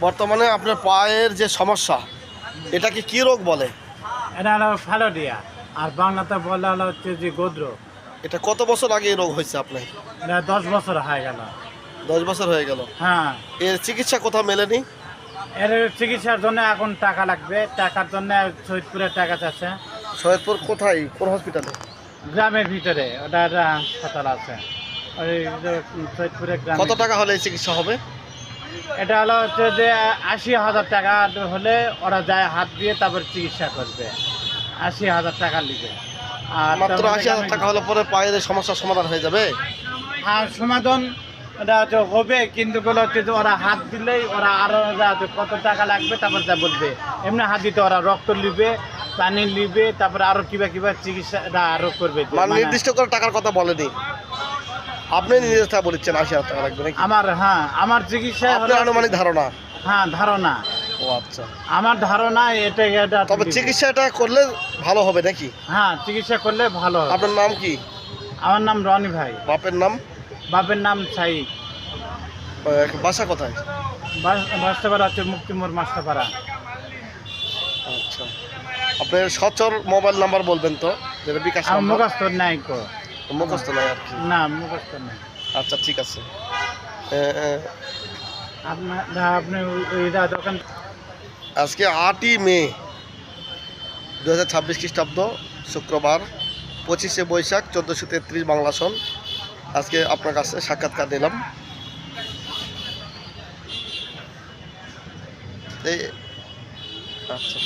বর্তমানে আপনার পায়ের যে সমস্যা এটাকে কি রোগ বলে? এটা হলো ফ্যালোডিয়া, আর বাংলাতে বলা হলো হচ্ছে যে গোদ্র। এটা কত বছর আগে এই রোগ হয়েছে আপনার? এটা 10 বছর হয়ে গেল। 10 বছর হয়ে গেল। হ্যাঁ, এর চিকিৎসা কোথাও মেলেনি? এর চিকিৎসার জন্য এখন টাকা লাগবে। টাকার জন্য সৈয়দপুরের টাকা চাচ্ছে। সৈয়দপুর কোথায়, কোন হসপিটালে? গ্রামের ভিতরে ওটা একটা হাসপাতাল আছে, ওই যে সৈয়দপুরের গ্রামে। কত টাকা হলে এই চিকিৎসা হবে? এটা হলো হচ্ছে যে 80,000 টাকা হলে ওরা যায় হাত দিয়ে তারপর চিকিৎসা করবে। 80,000 টাকা লিখে। আর মাত্র 80,000 টাকা হলে পরে পায়ের এই সমস্যার সমাধান হয়ে যাবে? আর সমাধান এটা হচ্ছে হবে, কিন্তু বলে হচ্ছে যে ওরা হাত দিলেই ওরা আরো কত টাকা লাগবে তারপর যা বলবে। এমনি হাত দিতে ওরা রক্ত নিবে, পানি নিবে, তারপরে আরো কিবা চিকিৎসা আরো করবে। মানে নির্দিষ্ট করে টাকার কথা বলেনি, আপনি নিজের কথা বলেছেন 80,000 টাকা লাগবে নাকি? আমার চিকিৎসা আপনার আনুমানিক ধারণা? হ্যাঁ, ধারণা। ও আচ্ছা, আমার ধারণা এটা তবে চিকিৎসাটা করলে ভালো হবে নাকি? হ্যাঁ, চিকিৎসা করলে ভালো হবে। আপনার নাম কি? আমার নাম রনি ভাই। বাপের নাম? বাপের নাম সাইদ। বাসা কোথায়? মাস্টারপাড়া হচ্ছে মুক্তিমোড় মাস্টারপাড়া। আচ্ছা, আপনার সচল মোবাইল নাম্বার বলবেন তো, যেটা বিকাশ আমার নাম্বার? মুখস্থ নাই কো। মুখস্থ নাই আর কি? না, মুখস্থ নাই। আচ্ছা ঠিক আছে। আপনি ওইটা দোকান। আজকে 8ই মে 2026 খ্রিস্টাব্দ, শুক্রবার, 25শে বৈশাখ 1433 বাংলা সন। আজকে আপনার কাছে সাক্ষাৎকার নিলাম। এই আচ্ছা,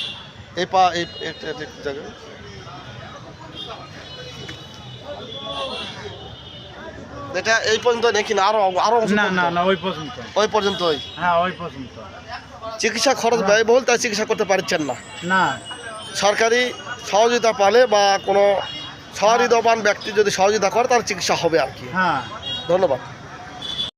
এই পা এই জায়গায় এটা এই পর্যন্ত নাকি না আরো আরো অংশ না পর্যন্ত? না না, ওই পর্যন্ত। ওই পর্যন্তই? হ্যাঁ, ওই পর্যন্ত। চিকিৎসা খরচ ব্যয়বহুল, তাই চিকিৎসা করতে পারছেন না। না, সরকারি সহযোগিতা পালে বা কোনো সহৃদয়বান ব্যক্তি যদি সহযোগিতা করে তার চিকিৎসা হবে আর কি। হ্যাঁ। ধন্যবাদ।